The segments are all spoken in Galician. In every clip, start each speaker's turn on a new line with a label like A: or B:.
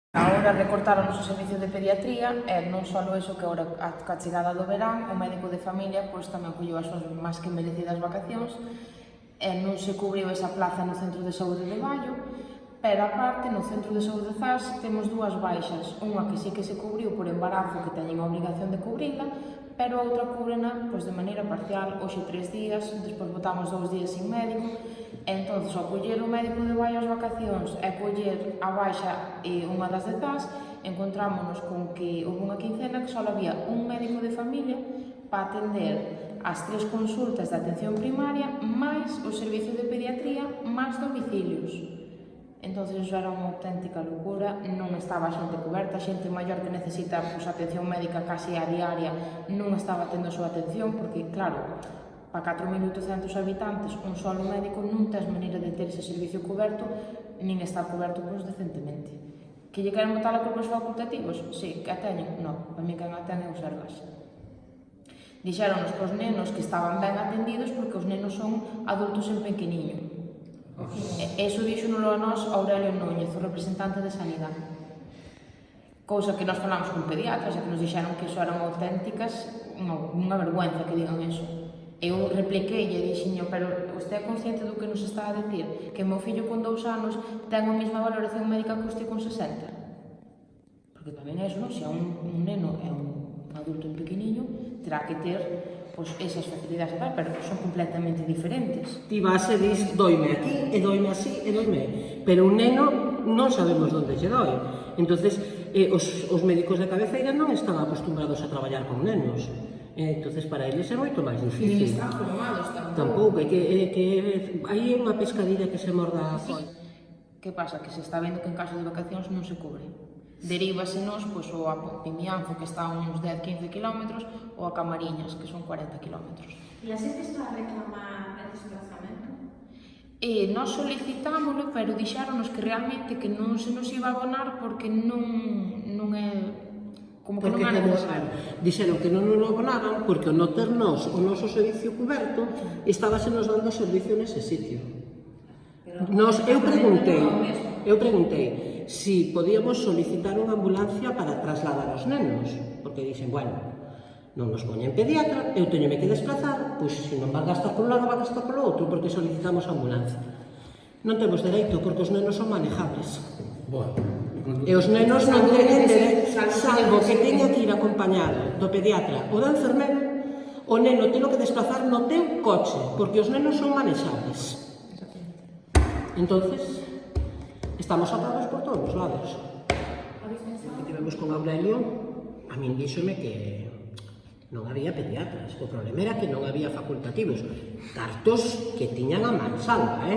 A: Agora recortaron o servicio de pediatría e non só iso que agora a chegada do verán o médico de familia pois tamén colleu as súas máis que merecidas vacacións e non se cubriu esa plaza no centro de saúde de Baio, pero aparte no centro de saúde de Zas temos dúas baixas, unha que sí que se cubriu por embarazo que teñen a obrigación de cubrila, pero a outra cúbrena pois, de maneira parcial, hoxe 3 días, despois botamos 2 días sin médico, e entón, ao coller o médico de Baio as vacacións e coller a baixa unha das de Zas, encontrámonos con que houve unha quincena que só había un médico de familia para atender as 3 consultas de atención primaria, máis o servicio de pediatría, máis domicilios. Entón, iso era unha auténtica locura, non estaba a xente coberta, a xente maior que necesita pues, atención médica casi a diaria non estaba tendo a súa atención, porque, claro, para 4.800 habitantes, un solo médico non tes maneira de ter ese servicio coberto, nin está coberto pues, decentemente. Que lle queren botar a culpa aos facultativos? Sí, que a teñen? Non, para mí quen a ten é o Sergas. Dixéronos que os nenos que estaban ben atendidos porque os nenos son adultos en pequeniño. Eso díxonolo a nós Aurelio Núñez, o representante de Sanidade. Cousa que nós falamos con pediatras e que nos dixeron que iso eran auténticas, unha vergüenza que digan eso. Eu repliquei e dixiño, pero usted é consciente do que nos está a decir? Que o meu fillo con 2 anos ten a mesma valoración médica que usted con 60? Porque tamén é eso, non? Se é un neno é un adulto en pequeniño, terá que ter pois, esas facilidades, pero son completamente diferentes.
B: Ti vas e dis, doime aquí, e doime así, e doime. Pero un neno non sabemos onde lle doi. Entonces, os médicos de cabeceira non están acostumbrados a traballar con nenos. Entonces, para eles é moito máis difícil.
A: Non están formados tampouco.
B: Tampouco, hai unha pescadilla que se morda a cola.
A: Que pasa? Que se está vendo que en caso de vacacións non se cubre. Derívasenos pois, ou a Pimianzo, que está a uns 10-15 km, ou a Camariñas, que son 40 km.
C: E a xente está a reclamar el desplazamento?
A: Nós solicitámoslo, pero dixáronos que realmente que non se nos iba a abonar porque non é... como que non é necesario.
B: Dixeron que non nos abonaban porque ao non ter nós o noso servicio coberto estábase nos dando servicio nese sitio. Eu preguntei si podíamos solicitar unha ambulancia para trasladar os nenos, porque dixen, bueno, non nos poñen pediatra, eu teñome que desplazar, pois se non van gastar por un lado, van gastar polo outro, porque solicitamos ambulancia. Non temos dereito, porque os nenos son manejables. E os nenos non teñen dereito, salvo que teña que ir acompañado do pediatra ou do enfermero, o neno teno que desplazar no teu coche, porque os nenos son manexables. Entonces, estamos atados por todos os lados. Que tivemos con Aurelio, a min díxome que non había pediatras. O problema era que non había facultativos. Cartos que tiñan a mansalva,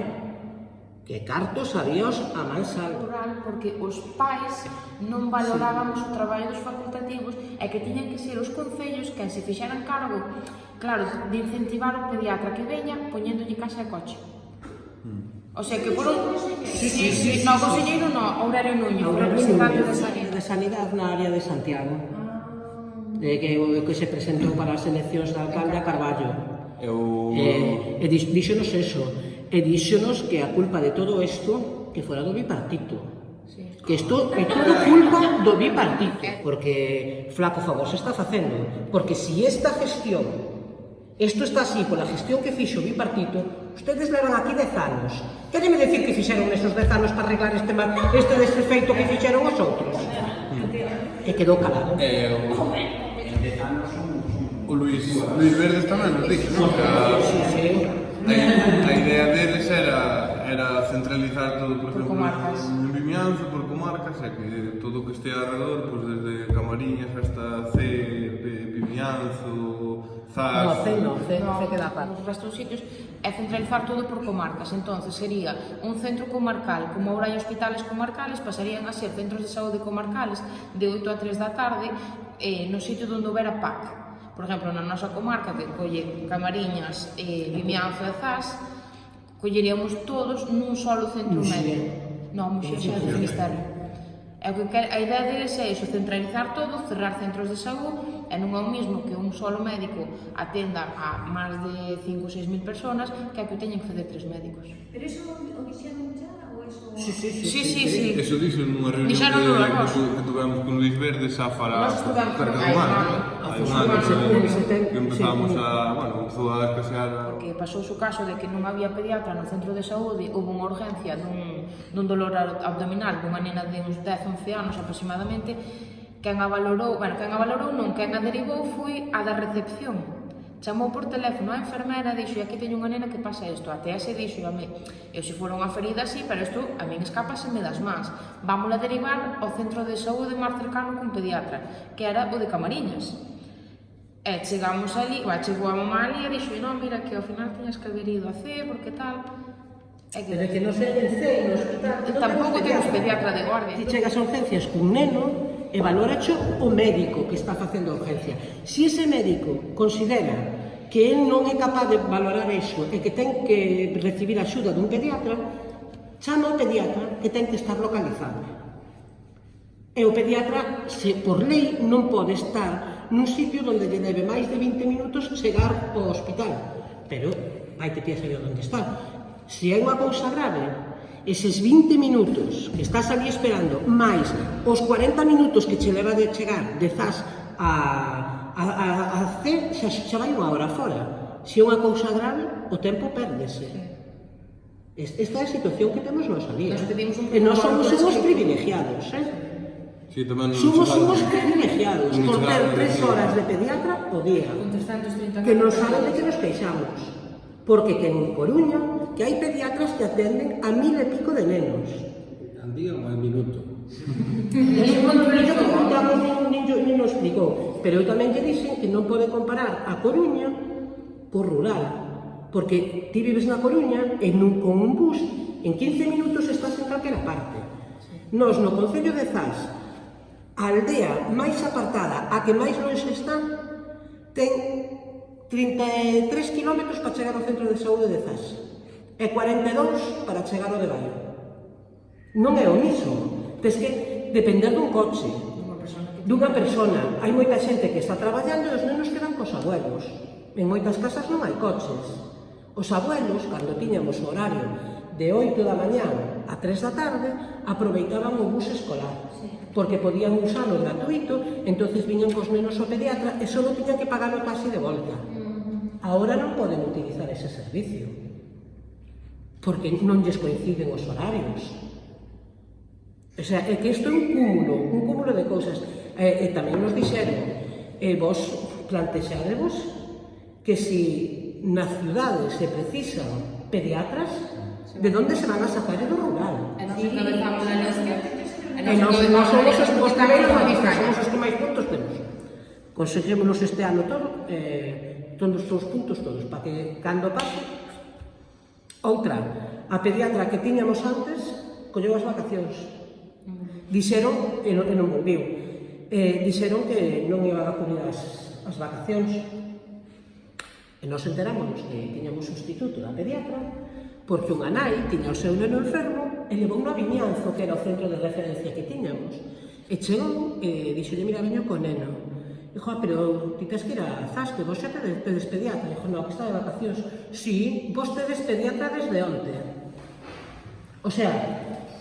B: Que cartos habíos a mansalva.
A: Porque os pais non valorábamos o traballo dos facultativos e que tiñan que ser os concellos que se fixeran cargo, claro, de incentivar o pediatra que veña poñéndolle casa e coche. O sea, que por un... Sí. No, conselleiro no, Aurelio Núñez, o representante de Sanidade.
B: De Sanidade na área de Santiago. Que se presentou para as eleccións de alcalde a Carballo. E díxonos eso. E díxonos que a culpa de todo isto que fora do bipartito. Que isto é todo culpa do bipartito. Porque flaco favor se está facendo. Porque si esta gestión, isto está así pola gestión que fixo o bipartito, ustedes levan aquí 10 anos. Quéreme decir que fixeron esos 10 anos para arreglar este desfeito que fixeron os outros? E quedou calado.
D: En 10 anos o Luis Verdes tamén nos dixo, non? A idea deles era centralizar todo, por exemplo, en Vimianzo, por comarcas, e que todo o que estea alrededor, pues, desde Camariñas hasta Vimianzo, Zas...
A: No, C queda aparte. Os restos dos sitios é centralizar todo por comarcas. Entonces sería un centro comarcal, como ahora hai hospitales comarcales, pasarían a ser centros de saúde comarcales de 8 a 3 da tarde no sitio onde houbera PAC. Por exemplo, na nosa comarca, que colle Camariñas, Vimianzo e Zas, colleríamos todos nun solo centro médico. Non, Muxía xa é de Finisterre. A idea deles é iso, centralizar todo, cerrar centros de saúde, e non é o mesmo que un solo médico atenda a máis de 5 ou 6 mil personas que a que teñen que fazer 3 médicos.
C: Pero iso o dixeron xa ou iso...
A: Sí.
D: Eso dixo nunha reunión que tuvemos con Luis Verde xa para cerca do mar. Hai un ano que empezamos a, bueno, empezou a escasear.
A: Porque pasou o caso de que non había pediatra no centro de saúde, houve unha urgencia dun dolor abdominal dunha nena de uns 10-11 anos aproximadamente. Quen a valorou non, quen a derivou foi a da recepción. Chamou por teléfono a enfermera e dixo: aquí teño unha nena que pasa isto. Até ese dixo: eu se for unha ferida así, pero isto a min escápaseme das mans. Vámola derivar ao centro de saúde máis cercano con pediatra, que era o de Camariñas. E chegamos ali, chegou a mamá ali e dixo: non, mira, que ao final tiñas que haber ido a C, porque tal.
B: Pero que non sei en C, no hospital.
A: Tampouco temos pediatra de guardia.
B: Ti chegas a urgencias cun neno e valoracho o médico que está facendo a urgencia. Se ese médico considera que él non é capaz de valorar iso e que ten que recibir a axuda dun pediatra, chama ao pediatra que ten que estar localizado. E o pediatra, se por lei, non pode estar nun sitio onde lle debe máis de 20 minutos chegar ao hospital. Pero vai te ti a saber onde está. Se é unha cousa grave, eses 20 minutos que estás ali esperando, máis os 40 minutos que che leva de chegar de Zas a C, xa vai unha hora fora. Se é unha cousa grave, o tempo pérdese. Esta é a situación que temos nós ali. E nós somos uns privilegiados, Somos privilegiados por ter 3 horas de pediatra o día. Que non saben de que nos queixamos. Porque que en Coruña, que hai pediatras que atenden a 1000 e pico de nenos.
E: Al día ou al minuto?
B: Eso non o explicou. Pero eu tamén lle dixen que non pode comparar a Coruña co rural. Porque ti vives na Coruña e con un bus en 15 minutos estás en calquera parte. Nos no concello de Zas, a aldea máis apartada, a que máis longe está, ten 33 km para chegar ao centro de saúde de Zas e 42 para chegar ao de Baio. Non é o mismo. Tes que depender dun coche, dunha persona. Hai moita xente que está traballando e os nenos quedan cos abuelos. En moitas casas non hai coches. Os abuelos, cando tiñamos o horario de 8 da mañán a 3 da tarde, aproveitaban o bus escolar, porque podían usalo gratuito, entonces viñan cos nenos ao pediatra e só tiñan que pagar o taxi de volta. Agora non poden utilizar ese servicio, porque non lles coinciden os horarios. O sea, é que isto é un cúmulo de cousas. E tamén nos dixeron, vos plantexadevos que se nas cidades se precisan pediatras, de onde se van a sacar do rural?
A: E nos encabezamos na lista.
B: E nós somos os primeiros na lista, somos os que máis puntos temos. Conseguémonos este ano todo, todos os puntos todos, para que cando pase. Outra, a pediatra que tiñamos antes colleu as vacacións. Dixeron, e non volviu, dixeron que non iban a cubrir as vacacións. E nos enterámonos que tiñamos sustituto da pediatra, porque unha nai tiña o seu neno enfermo e levou a Vimianzo, que era o centro de referencia que tiñamos. E chegou e dixolle: mira, veño co neno. Dixo: pero ti tes que ir a Zas, que vos xa tedes pediatra. Dixo: no, que está de vacacións. Si, vos tedes pediatra desde onte. O sea,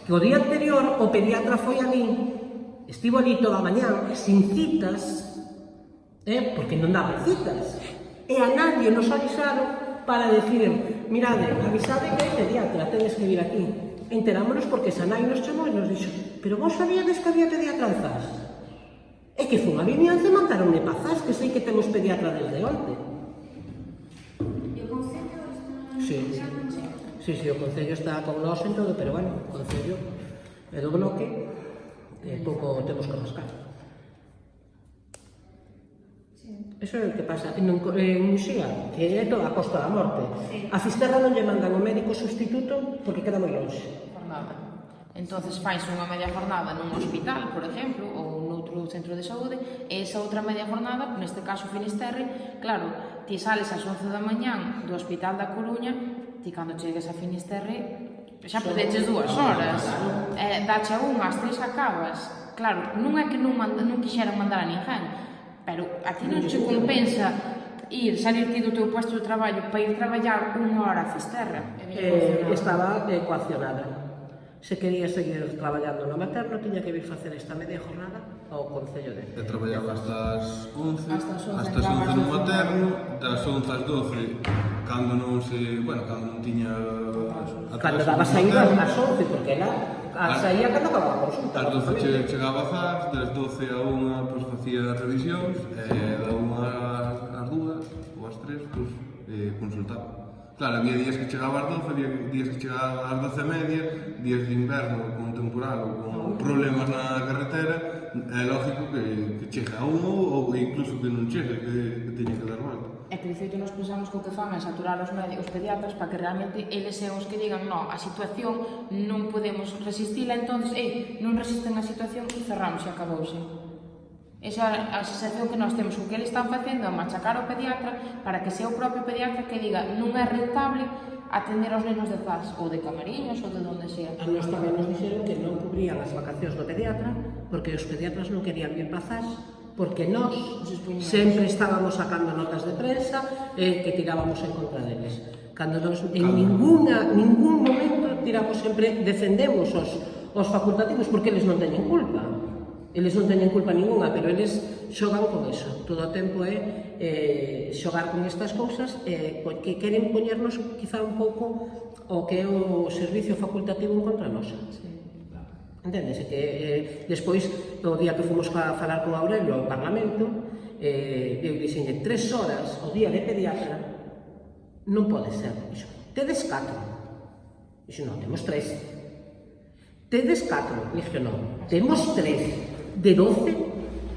B: que o día anterior o pediatra foi ali, estivo ali toda a mañán, sin citas, porque non daban citas. E a nadie nos avisaron para decir: mirade, avisade que hai pediatra, tedes que vir aquí. Enterámonos porque esa nai nos chamou e nos dixo: pero vos sabíades que había pediatra en Zas? É que fun a Vimianzo e mandaronme pa Zas, que sei que temos pediatra desde onte.
C: E o concello está...
B: Sí, o concello está con nós en todo, pero bueno, o concello é do bloque e pouco temos que rascar. Eso é o que pasa en Muxía, que é toda a Costa da Morte. A Fisterra non lle mandan o médico sustituto porque queda moi longe.
A: Entonces faise unha media jornada nun hospital, por exemplo, ou noutro centro de saúde, e esa outra media jornada, neste caso Finisterre, claro, ti sales ás 11 da mañán do Hospital da Coruña, ti cando chegues a Finisterre xa podeches 2 horas, dache a 1, ás 3 acabas. Claro, non é que non quixeran mandar a ninguén, pero a ti non che compensa salir ti do teu puesto de traballo para ir traballar 1 hora a Fisterra.
B: Estaba ecuacionada. se quería seguir traballando no materno, tiña que vir facer esta media jornada ao Concello de
D: E traballaba hasta as 11,
A: Hasta as 11
D: hasta as 11 no
A: entrabas
D: materno, das 11 ás 12, cando non se, bueno, cando non tiña
B: cando daba saída ás 11, porque ela saía cando acababa a consulta.
D: Ás 12 chegaba a Zas, das 12 a 1 pois, facía revisións, e da 1 ás 2 ou ás 3 pois, consultaba. Claro, había días que chegaba ás 12, había días que chegaba ás 12:30, días de inverno con temporal ou con problemas na carretera, é lógico que chegue a 1 ou incluso que non chegue, que teña que dar volta.
A: E que, de feito, nos pensamos que o que fan é saturar os pediatras para que realmente eles sean os que digan no, a situación non podemos resistila, entonces, non resisten a situación, cerramos e acabouse. Esa é a sensación que nós temos, o que eles están facendo é machacar ao pediatra para que sea o propio pediatra que diga non é rentable atender aos nenos de Zas ou de Camariñas ou de donde sea.
B: A nós tamén nos dixeron que non cubrían as vacacións do pediatra porque os pediatras non querían vir para Zas porque nós sempre estábamos sacando notas de prensa e que tirábamos en contra deles. Cando nos en ningún momento tiramos, sempre defendemos os facultativos porque eles non teñen culpa. Eles non teñen culpa ninguna, pero eles xogan con eso. Todo o tempo é xogar con estas cousas que queren poñernos quizá un pouco o que é o servicio facultativo en contra nosa. Entendese que despois, o día que fomos a falar con Aurelio ao Parlamento, eu dixenlle 3 horas o día de pediatra non pode ser. Dixo, tedes 4. Dixo, non, temos 3. Tedes 4. Dixo, non, temos 3. De 12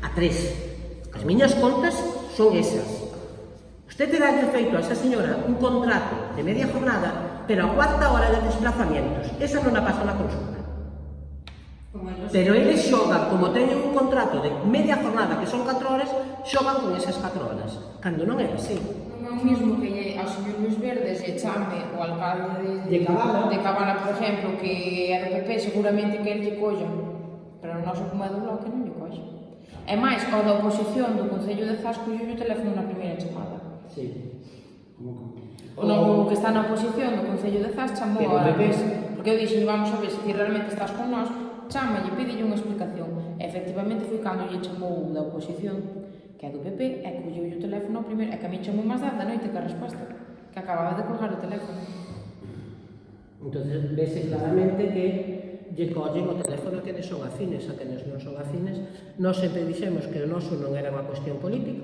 B: a 3. As miñas contas son esas. Usted terá feito a esa señora un contrato de media jornada, pero a cuarta hora de desplazamientos. Esa non a pasa na consulta. Pero eles xogan, como teñen un contrato de media jornada, que son 4 horas, xogan con esas 4 horas. Cando non é así.
A: Non é o mismo que lle ao señor Luis Verdes e chame o alcalde de Cabana, por exemplo, que é do PP, seguramente que ele lle colla. Pero o noso, como é do Bloque, non lle colla. É máis, o da oposición do Concello de Zas colleu o teléfono na primeira chamada.
B: Sí.
A: O que está na oposición do Concello de Zas chamou a PP. Porque eu dixen, vamos a ver se ti realmente estás con nós, chámalle, pídelle unha explicación. E efectivamente foi cando lle chamou da oposición, que é do PP, e colleu o teléfono ao primeiro, e que a mí chamou máis da noite que a resposta, que acababa de colgar o teléfono.
B: Entón, vese claramente que lle collen o teléfono que son afines, a que non son afines. Nós sempre dixemos que o noso non era unha cuestión política,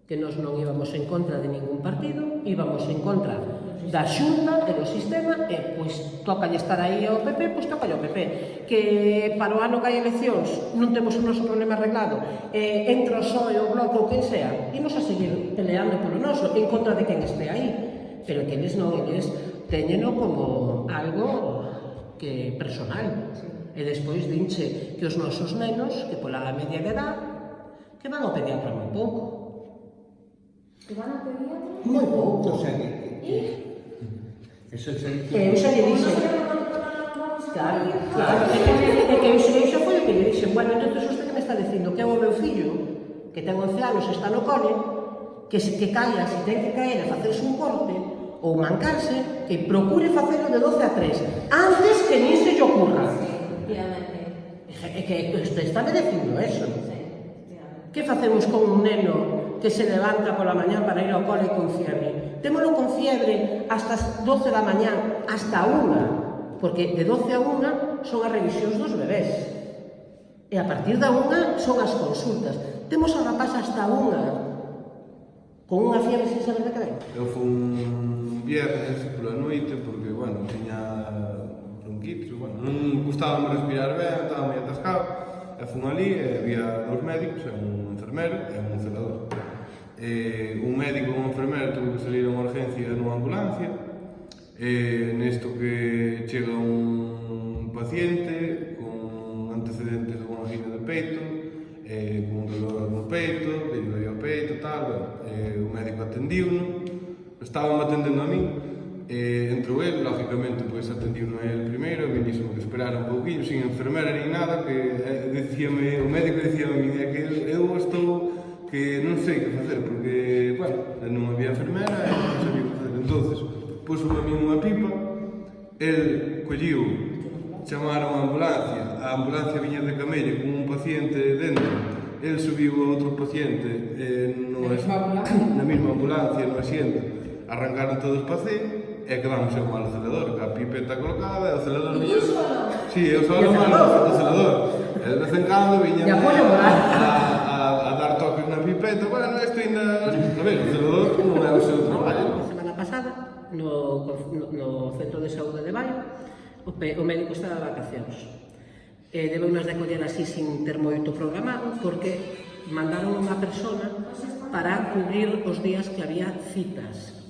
B: que nós non íbamos en contra de ningún partido, íbamos en contra da Xunta e do sistema, e pois tocalle estar aí ao PP, pois tocalle ao PP. Que para o ano que hai eleccións non temos o noso problema arreglado, entre o PSOE, o Bloque ou quen sea, imos a seguir peleando polo noso, en contra de quen este aí. Pero que eles non, eles teñeno como algo que personal. E despois dinche que os nosos nenos, que pola media de edad, que van ao pediatra moi pouco.
C: Que van ao pediatra?
B: Moi pouco.
E: O sea que eso é
B: Eu xa lle dixen. Claro, é que eu xa foi o que lle dixen. Bueno, entón usted que me está dicindo que é o meu fillo, que ten 11 anos, está no cole, que se que caia, se ten que caer a facerse un corte, ou mancarse, que procure facelo de 12 a 3, antes que nin se lle ocurra. É que está me dicindo eso. Que facemos con un neno que se levanta pola mañá para ir ao cole con fiebre? Témolo con fiebre hasta as 12 da mañá, hasta a 1, porque de 12 a 1 son as revisións dos bebés. E a partir da 1 son as consultas. Temos a rapaz hasta a 1, con unha fiebre sin saber de que ven.
D: Eu fui un viernes pola noite porque, bueno, tiña bronquitis, bueno, non gustaba respirar ben, estaba moi atascado, e fui ali e había 2 médicos, un enfermero e un celador. Un médico e un enfermero tuvo que salir a unha urgencia nunha ambulancia, nesto que chega un paciente con antecedentes de unha angina de peito, con un dolor no peito, que lle doía o peito, tal, bueno, o médico atendiu-no, estaban atendendo a min, entrou ele, lógicamente, pois atendiu-no ele primeiro, me dixo que esperara un pouquinho, sin enfermera nin nada, que dicíame, o médico dicíame a min, que eu estou, que non sei que facer, porque, bueno, non había enfermera e non sabía que facer. Entonces, puso a min unha pipa, el colliu chamaron a ambulancia viña de Camelle con un paciente dentro, el subiu a outro paciente na mesma ambulancia, no asiento, arrancaron todos para C, e quedamos eu mal acelerador, ca pipeta colocada, e o acelerador viña... Sí, eu solo mal o acelerador. E de vez en cando viña a dar toques na pipeta, bueno, isto ainda... A ver, o acelerador non é o seu traballo.
B: A semana pasada, no Centro de Saúde de Baio, o médico estaba de vacacións. Debeu nos de coller así sin ter moito programado, porque mandaron unha persona para cubrir os días que había citas.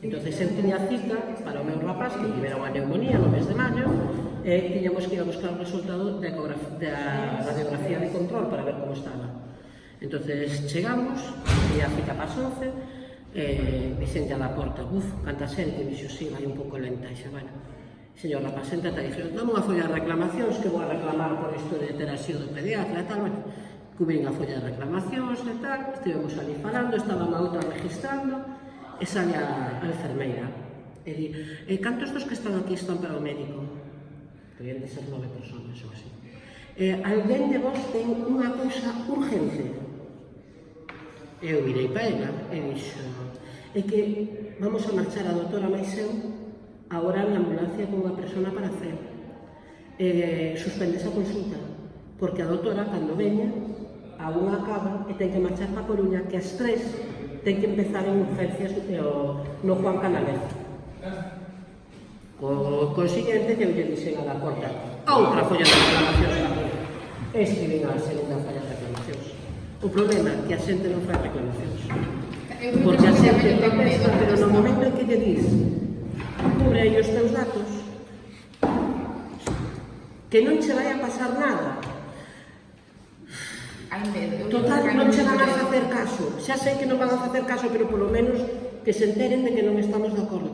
B: Entonces, eu tiña cita para o meu rapaz que tivera unha neumonía no mes de maio e tiñamos que ir a buscar o resultado da radiografía de control para ver como estaba. Entonces, chegamos e a cita para as 11 dixen ya da porta, canta xente, e dixo, sí, vai un pouco lenta, e xe, bueno, señor rapaz, sentate, e dixo, dame unha folla de reclamacións que vou a reclamar por isto de ter asido do pediatra e tal, bueno, cubrín a folla de reclamacións e tal, estivemos ali falando, estaba a outra registrando, e sale a enfermeira e di, cantos dos que están aquí están para o médico? Podían de ser 9 personas ou así. Alguén de vos ten unha cousa urgente? Eu mirei para ela e dixo, é que vamos a marchar a doutora máis eu agora na ambulancia con unha persona para hacer. Suspende esa consulta, porque a doutora, cando veña, a unha acaba e ten que marchar para Coruña, que as 3 ten que empezar en urgencias no Juan Canalés. Consiguiente, que eu lle dixen a la porta outra folla de reclamacións tamén. Escribín a segunda folla de reclamacións. O problema é que a xente non faz reclamacións. Porque a xente contesta, pero no momento en que lle dis cubre aí os teus datos, que non che vai a pasar nada. Total, non che van a facer caso. Xa sei que non van a facer caso, pero polo menos que se enteren de que non estamos de acordo.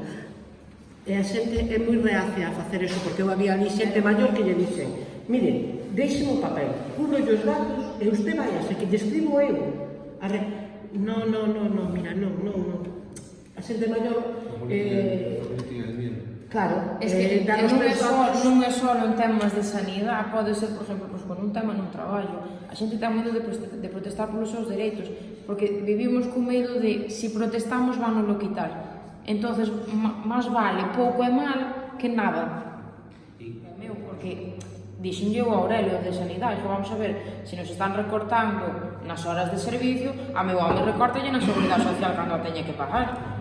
B: E a xente é moi reacia a facer eso, porque eu había ali xente maior que lle dixen, mire, deixen o papel, cubro os datos e usted váyase, que lle escribo eu. No, mira, no. A xente maior... Claro,
A: es que non é só en temas de sanidade, pode ser, por exemplo, con un tema nun traballo. A xente ten medo de protestar polos seus dereitos, porque vivimos con medo de, se protestamos, vánoslo quitar. Entonces, máis vale pouco e mal que nada. Porque dixenlle o Aurelio de Sanidade, que vamos a ver, se nos están recortando nas horas de servicio, a meu home recortalle na Seguridade Social cando a teña que pagar.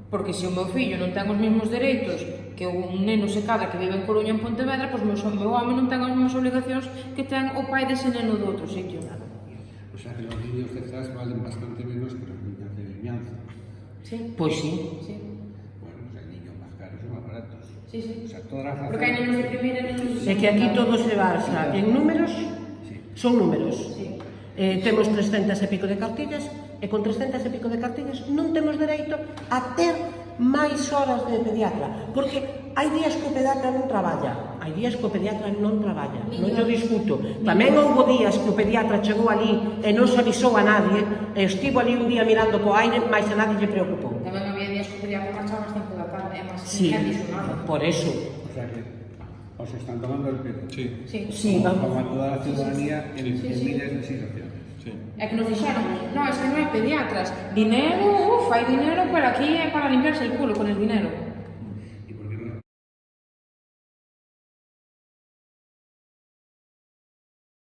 A: Porque se o meu fillo non ten os mesmos dereitos que un neno se cada que vive en Coruña en Pontevedra, pois o meu home non ten as mesmas obligacións que ten o pai dese neno do outro sitio.
E: O sea, que os niños de Zas valen bastante menos que los niños de Vimianzo.
A: Sí.
B: Pois sí.
E: Bueno, pues hay niños más caros y más baratos.
A: Sí.
E: O sea, todas las
A: Porque hai nenos de primeira e nenos de segunda.
B: É que aquí todo se basa en números, son números. Temos 300 e pico de cartillas, e con 300 e pico de cartillas non temos dereito a ter máis horas de pediatra, porque hai días que o pediatra non traballa, hai días que o pediatra non traballa, non yo discuto. Tamén houve días que o pediatra chegou ali e non se avisou a nadie, e estivo ali un día mirando co aire, máis a nadie lle preocupou.
A: Tamén había días que o pediatra marchaba ás 5 da tarde, e máis
B: Sí,
A: que dixo nada.
B: por eso.
E: O sea que os están tomando el pelo.
B: Sí, vamos.
E: Como a toda la ciudadanía en miles de situaciones.
A: É que nos dixeron, no, es que non hai pediatras, dinero, hai dinero, pero aquí é para limpiarse el culo con el dinero.